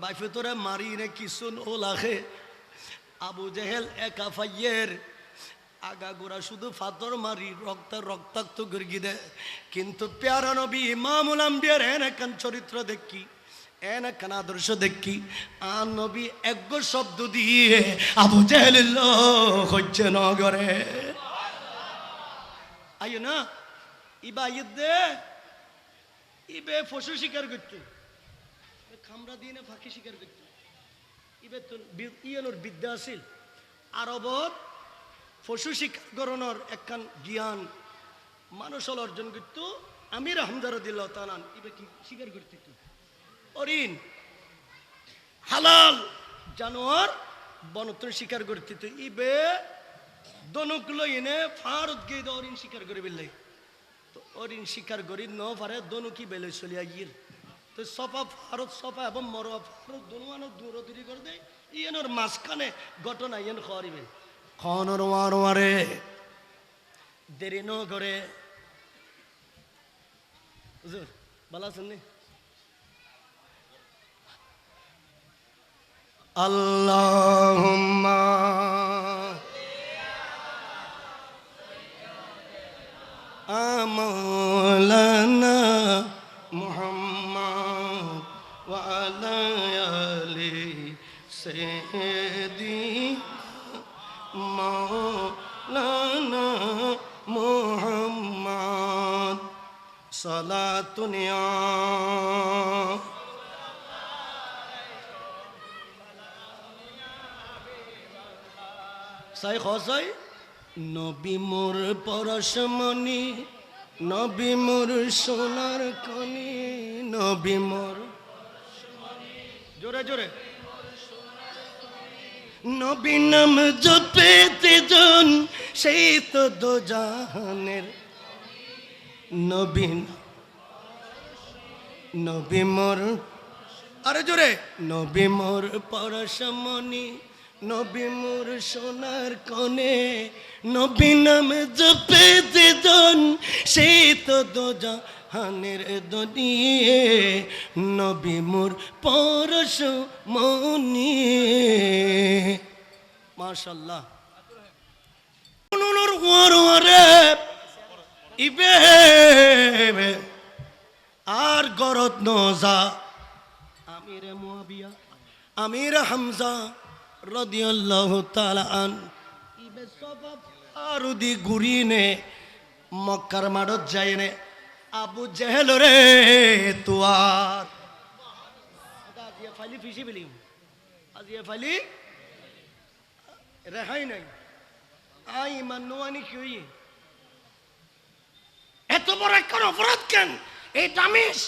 বাইফে তোরে মারি নে কিসুন ও লাখে আবু জেহেল একা ফাইয়ের আগা গোড়া শুধু ফাতর মারি রক্তাক্ত গিরগি দে কিন্তু প্যারা নবী ইমামুল আম্বিয়ার এনাকান চরিত্র দেখি এনাকান আদর্শ দেখি আর নবী এক শব্দ দিয়ে আবু জেহেল হচ্ছে নগরে আইও না ইবা দে ইবে পশু শিকার করতো খামরা দিয়ে ফাঁকি শিকার করতো ইবে তো ইয়ানোর বিদ্যা আছিল আরবত পশু শিকার করানোর একখান জ্ঞান মানুষ অর্জন করত আমির হামজা রাদিয়াল্লাহু তাআলা ইবে কি শিকার করতে অরিন হালাল জানোয়ার বনত্র শিকার করতে তো ইবে দনুকলো এনে ফারত গিয়ে অরিন শিকার করে বিল্লাই তো অরিন শিকার করি ন পারে দনু কি বেলে চলিয়া গিয়ে তো সফা ফারত সফা এবং মরফা ফারত দনুয়ানো দূরদূরি করে দেয় ইয়েনোর মাঝখানে ঘটনা ইয়েন খরিবে খনর ওয়ারে দেরি ন করে হুজুর ভালো আছেন নি আল্লাহুম্মা আমালানা মুহাম্মদ ওয়া আলা আলি সাইয়্যিদিনা মাওলানা মুহাম্মদ সালাতুন ইয়া সাই খসাই নবী মোর পরশমণি নবী মোর সোনার খনি নবী মোর জোরে জোরে নবী নাম জপেতে জন সেই তো দো জাহানের নবী নবী মোর আরে জোরে নবী মোর পরশমণি নবী মোর সোনার কনে নবী নাম জপেতে জন সেই তো দো জাহানের দুনিয়ে নবী মোর পরশমণি মাশাআল্লাহ নুনুর ওয়ারে ইবে আর গরত নজা আমির মুয়াবিয়া আমির হামজা রাদিয়াল্লাহু তাআলা আন ইবে সবাব আরুদি গুরিনে মক্কার মাডত যায়নে আবু জেহেল রে তুয়ার আজিয়া ফালি ফিসি বিলিম আজিয়া ফালি রেহাই নাই আই মানওয়ানি কি এত বড় একটা অপরাধ কেন এই দামিশ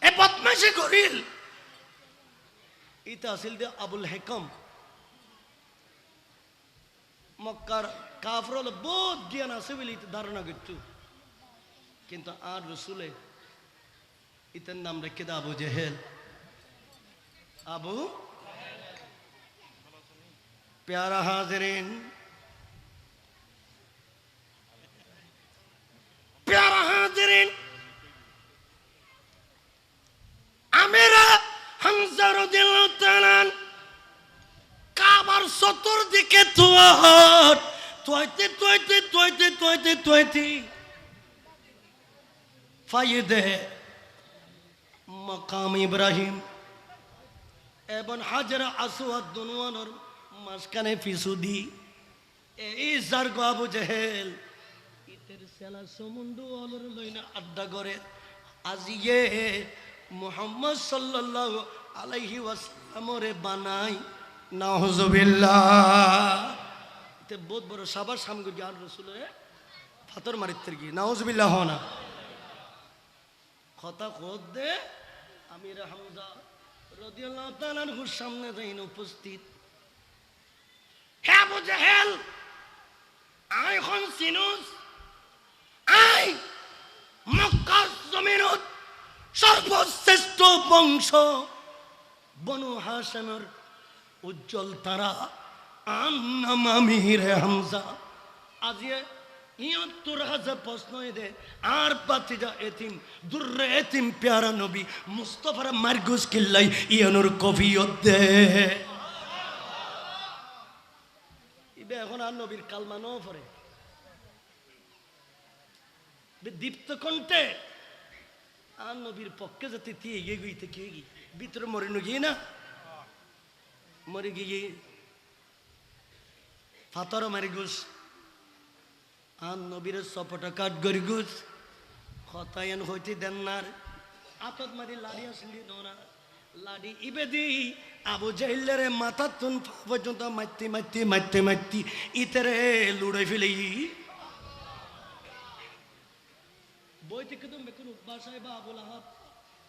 এ বদমাশি করিল ইতা আসিল দে আবুল হেকম মক্কার কাফরল বহুত জ্ঞান আছে বলে ধারণা করতো কিন্তু আর রসুলে ইতার নাম রেখে দে আবু জেহেল আবু প্যারা হাজরিন প্যারা হাজরিন আমিরা হামজা রাদিয়াল্লাহু তাআলা কাবার চতুর্দিকে তোয়াইতে ফাইদে মাকাম ইব্রাহিম এবং হাজরা আসওয়াদ দুনওয়ানোর মাঝখানে ফিসুদি এই জার্গ আবু জেহেল ইতের সেলা সমুন্ডু অলর লইনা আড্ডা করে আজিয়ে মুহাম্মদ সাল্লাল্লাহু আলাইহি ওয়াসাল্লামরে বানাই নাউজুবিল্লাহ তে বহুত বড় সাবার সামনে গিয়ে আর রাসূলের ফাতর মারিতে গিয়ে নাউজুবিল্লাহ হনা কথা খোদ দে আমির হামজা রাদিয়াল্লাহু তাআলা আনহুর সামনে যাইন উপস্থিত হে আবু জেহেল আই খন সিনুস আই মক্কার জমিনত সর্বশ্রেষ্ঠ বংশ বনু হাশিমের উজ্জ্বল তারা আমির হামজা আজিয়ে ৭৯,০০০ প্রশ্ন দে আর বাতিজা এতিম দুর্রে এতিম প্যারা নবী মুস্তফার মারগুস কিল্লাই ইয়ানুর কফিয়ত দে ইবে এখন আর নবীর কালমা ন পড়ে দীপ্ত কণ্ঠে আর নবীর পক্ষে যাতে তুই এগিয়ে গইতে কে গি ভিতরে মরে গিয়ে না মরে গিয়ে ফাতর মারি গুস আর নবীর সপটা কাট গরি গুস হতায়ন হইতে দেন নার আতত মারি লাড়ি আসলি নোনা লাড়ি ইবে দি আবু জাহিলের মাথা তুন পর্যন্ত মারতে মারতে মারতে মারতে ইতেরে লুড়ে ফেলে বই থেকে তুমি বেকুন বাসায় বা আবুল আহাব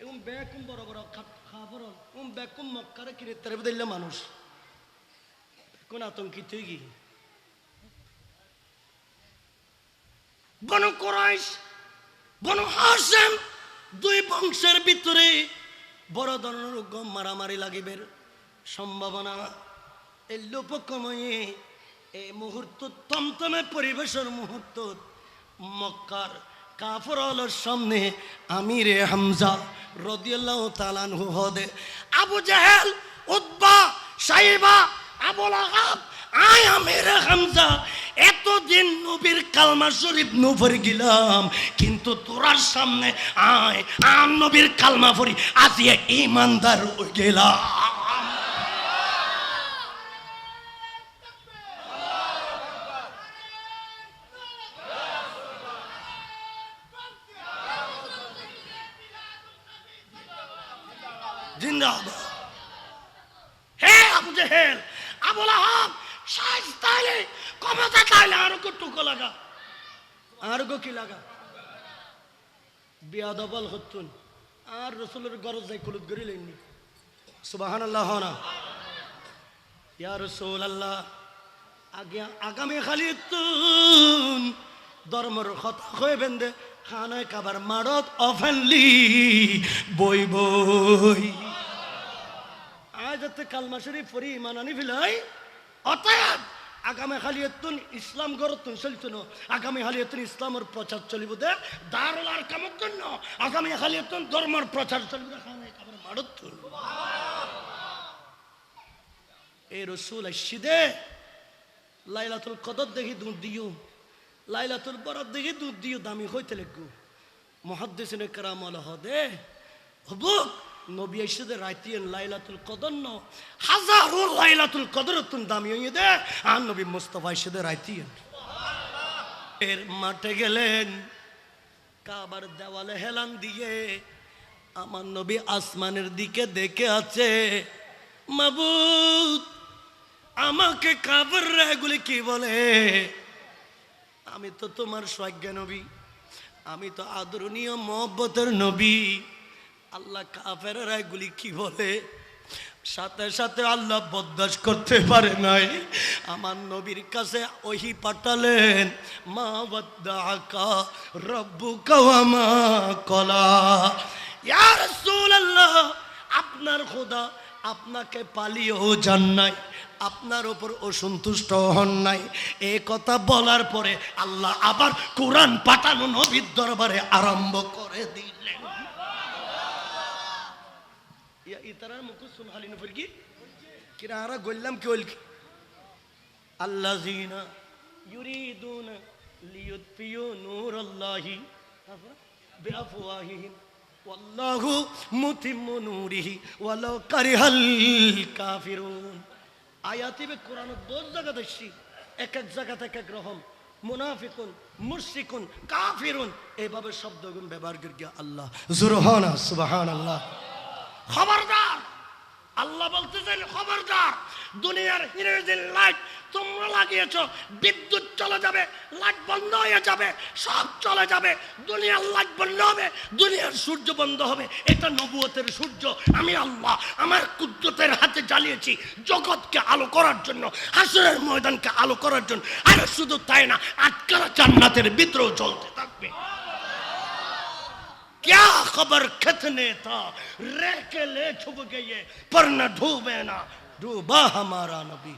এবং বেকুম বড় বড় খাবার এবং বেকুম মক্কারে কিনে তেরে দিলে মানুষ বেকুন আতঙ্কিত হয়ে গিয়ে বনু কুরাইশ বনু হাশিম দুই বংশের ভিতরে বড় ধরনের মারামারি লাগিবের সম্ভাবনা এই লোপকময়ে এই মুহূর্ত তমতমে পরিবেশের মুহূর্ত মক্কার কাফর আলোর সামনে আমিরে হামজা রাদিয়াল্লাহু তাআলা আনহু হদে আবু জাহেল উতবা সাইবা আবুল আহাব আয় আমিরে হামজা এতদিন নবীর কালমা শরীফ নফর গেলাম কিন্তু তোরার সামনে আয় আম নবীর কালমা পড়ি আজিয়ে ইমানদার হয়ে গেলাম জিন্দাবাদ হে আবু জাহেল আবুল আহাব সাইজ তাইলে ক্ষমতা তাইলে আরো কটুকো লাগা আরো কি লাগা বিয়াদবল হতুন আর রাসূলের গরজ যাই কুলুত গরিলেননি সুবহানাল্লাহ না ইয়া রাসূলুল্লাহ আগামী খালিতুন ধর্মের কথা হয়ে বেন্দে খানায় কাবার মারত অফেনলি বই বই আজতে কালমা শরীফ পড়ি ইমান আনি ফিলাই অতএব আগামী খালিয়তুন ইসলাম গড়তুন চলিতুন আগামী খালিয়তুন ইসলামের প্রচার চলিব দে দারুল আরকামের জন্য আগামী খালিয়তুন ধর্মের প্রচার চলিব খানায় কাবার মারত এই রাসূল আইসিদে লাইলাতুল কদর দেখি দুধ দিও লাইলাতুল বরাত দেখি দুধ দিও দামি হইতে লাগবো মুহাদ্দিসিনে কেরাম আলা হদে হবুক নবী আইসিদে রাইতিয়ান লাইলাতুল কদর ন হাজারো লাইলাতুল কদর তুন দামি হইয়ে দে আর নবী মুস্তাফা আইসিদে রাইতিয়ান এর মাঠে গেলেন কাবার দেওয়ালে হেলান দিয়ে আমার নবী আসমানের দিকে দেখে আছে মাবুদ আমাকে কাবার এগুলি কি বলে আমি তো তোমার সজ্ঞা নবী আমি তো আদরণীয় মহব্বতের নবী আল্লাহ কাফেররা এগুলি কি বলে সাথে সাথে আল্লাহ বরদাস্ত করতে পারে নাই আমার নবীর কাছে ওহি পাঠালেন মা ওয়াদ্দাআকা রাব্বুকা ওয়া মা ক্বালা ইয়া রাসূলুল্লাহ আপনার খোদা আপনাকে পালিয়েও যান নাই আপনার উপর অসন্তুষ্ট হন নাই এই কথা বলার পরে আল্লাহ আবার কোরআন পাঠানো নবীর দরবারে আরম্ভ করে দিলেন ইতারার মুখ শুন হালিন ফিরকি কিরা আরা গল্লাম কি হল কি আল্লাযিনা ইউরিদুনা লিয়ুতফিউ নূরাল্লাহি বিআফওয়াহিহিম ওয়াল্লাহু মুতিম্মু নূরিহি ওয়ালাউ কারিহাল কাফিরুন আয়াতিবে কোরআনত বহুত জায়গা দেখছি এক এক জায়গাতে এক এক রকম মুনাফিকুন মুশরিকুন কাফিরুন এইভাবে শব্দগুণ ব্যবহার করিয়া আল্লাহ জুরহানা সুবহানাল্লাহ খবরদার আল্লাহ বলতেছেন খবরদার দুনিয়ার হিরোজিন লাইট তোমরা লাগিয়েছো বিদ্যুৎ চলে যাবে লাইট বন্ধ হয়ে যাবে সব চলে যাবে দুনিয়ার লাইট বন্ধ হবে দুনিয়ার সূর্য বন্ধ হবে এটা নবুয়তের সূর্য আমি আল্লাহ আমার কুদরতের হাতে জ্বালিয়েছি জগৎকে আলো করার জন্য হাসরের ময়দানকে আলো করার জন্য আর শুধু তাই না আটকারা জান্নাতের ভিতরেও জ্বলতে থাকবে क्या खबर कितने था रह के ले छुप गए पर न डूबे ना डूबा हमारा नबी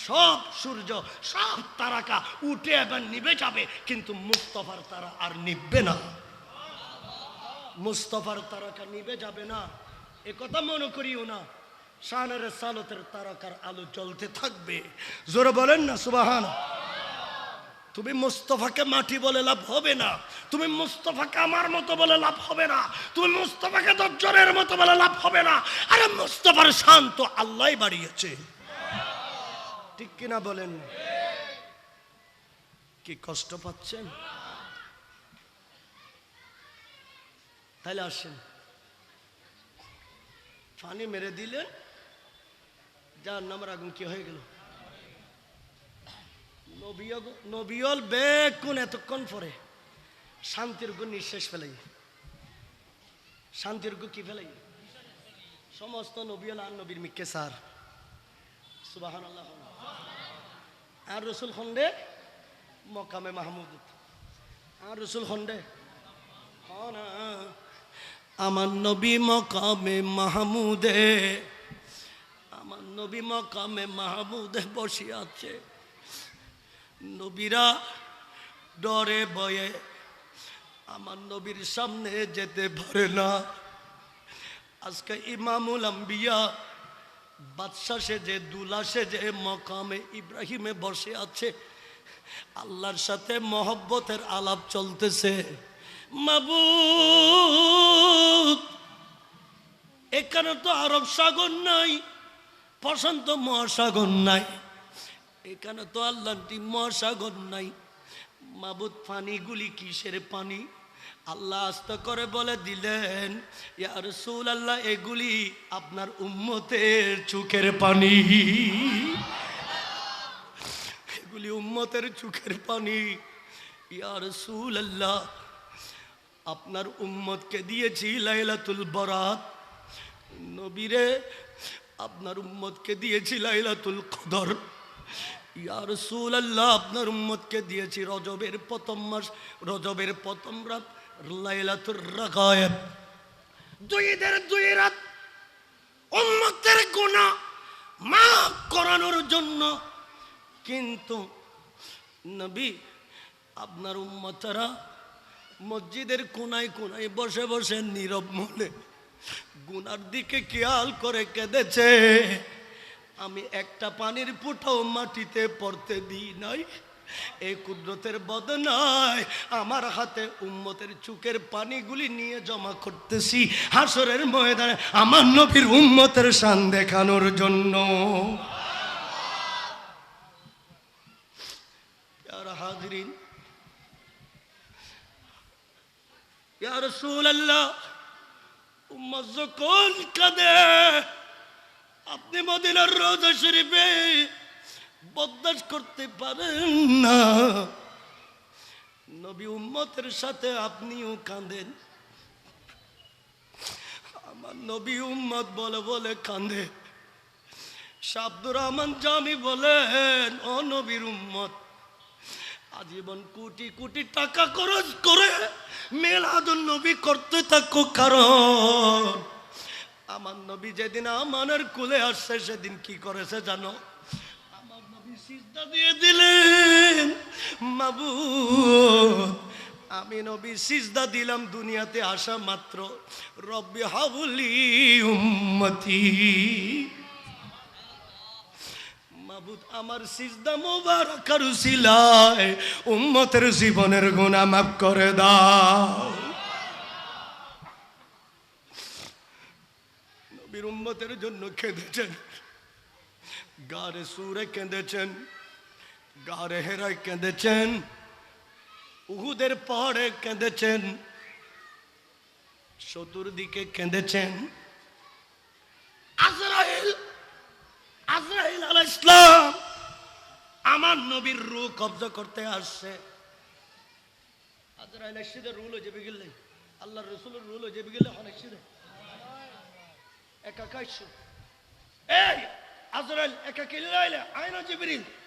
সব সূর্য, সব তারকা উঠে এবার নিভে যাবে, কিন্তু মুস্তাফার তারা আর নিভবে না। মুস্তাফার তারকা নিভে যাবে না, এ কথা মনে করিও না। শানের সালতের তারকার আলো জ্বলতে থাকবে। জোরে বলেন না সুবহান। তুমি মুস্তাফাকে মাটি বলে লাভ হবে না, তুমি মুস্তাফাকে আমার মতো বলে লাভ হবে না, তুমি মুস্তাফাকে দজ্জলের মতো বলে লাভ হবে না। আরে মুস্তাফার শান তো আল্লাহই বাড়িয়েছে, ঠিক কিনা বলেন? কি কষ্ট পাচ্ছেন? তাহলে আসেন, পানি মেরে দিলেন, জাহান্নামের আগুন কি হয়ে গেল? নবিয়ল বেকুন এতক্ষণ পরে শান্তির গু নিঃশ্বাস ফেলাই, শান্তির গু কি ফেলাই? সমস্ত নবিয়ল আর নবীর মিক্কে সার সুবহানাল্লাহ। আর রসুল খন্ডে মকামে মাহমুদ, আর রসুল খন্ডে আমার নবী মকামে মাহমুদে, আমার নবী মকামে মাহমুদে বসে আছে। নবীরা ডরে ভয়ে আমার নবীর সামনে যেতে পারে না। আজকে ইমামুল আম্বিয়া বাদশা সেজে দুলা সেজে মকামে ইব্রাহিমে বসে আছে, আল্লাহর সাথে মহব্বতের আলাপ চলতেছে। মাবুদ, এখানে তো আরব সাগর নাই, প্রশান্ত মহাসাগর নাই, এখানে তো আল্লাহটি মহাসাগর নাই। মাবুদ, পানিগুলি কিসের পানি? আল্লাহ আস্তে করে বলে দিলেন, ইয়া রাসূলুল্লাহ, এগুলি আপনার উম্মতের চোখের পানি, এগুলি উম্মতের চোখের পানি। ইয়া রাসূলুল্লাহ, আপনার উম্মতকে দিয়েছি লাইলাতুল বরাত, নবীরে আপনার উম্মতকে দিয়েছি লাইলাতুল কদর। ইয়া রাসূলুল্লাহ, আপনার উম্মতকে দিয়েছি রজবের প্রথম মাস, রজবের প্রথম রাত লাইলাতুর রাগায়েব। দুই রাত উম্মতের গুনাহ মাফ করানোর জন্য। কিন্তু নবী, আপনার উম্মতরা মসজিদের কোনায় কোনায় বসে বসে নীরব মনে গুনার দিকে খেয়াল করে কেঁদেছে। আমি একটা পানির ফুটাও মাটিতে পড়তে দিই নাই। এই কুদরতের বদনায় আমার হাতে উম্মতের চোখের পানিগুলি নিয়ে জমা করতেছি হাসরের ময়দানে আমার নবীর উম্মতের শান দেখানোর জন্য। প্যারা হাজরিন, ইয়া রাসূলুল্লাহ, উম্মত যখন কাঁদে আপনি মদিনার রওজা শরীফে বরদাস্ত করতে পারেন না। নবী উম্মতের সাথে আপনিও কাঁদেন, আমার নবী উম্মত বলে বলে কাঁদে। শাহ আব্দুর রহমান জামি বলেন, ও নবীর উম্মত, আজীবন কোটি কোটি টাকা খরচ করে মিলাদুন নবী করতে থাকো, কারণ আমার নবী যেদিন আমানের কুলে আসছে সেদিন কি করেছে জানো? আমার নবী সিজদা দিয়ে দিলেন, মাবুদ আমি নবী সিজদা দিলাম দুনিয়াতে আসা মাত্র, রব্বি হাবলি উম্মতি, মাবুদ আমার সিজদা মোবারকার উসিলায় উম্মতের জীবনের গুনাহ মাফ করে দাও। নবীর উম্মতের জন্য কেঁদেছেন, গারে সুরে কেঁদেছেন, গারে হেরায় কেঁদেছেন, উহুদের পাহাড়ে কেঁদেছেন, চতুর্দিকে কেঁদেছেন। আজরাইল আলাইহিস সালাম আমার নবীর রূহ কবজা করতে আসছে। আজরাইল এসে রুল যাবে গেলে, আল্লাহর রাসূলের রুল যাবে গেলে অনেক সিধে একা কাইছো, এই আজরাইল একা কিল্লাইলে আইনা জিবরিল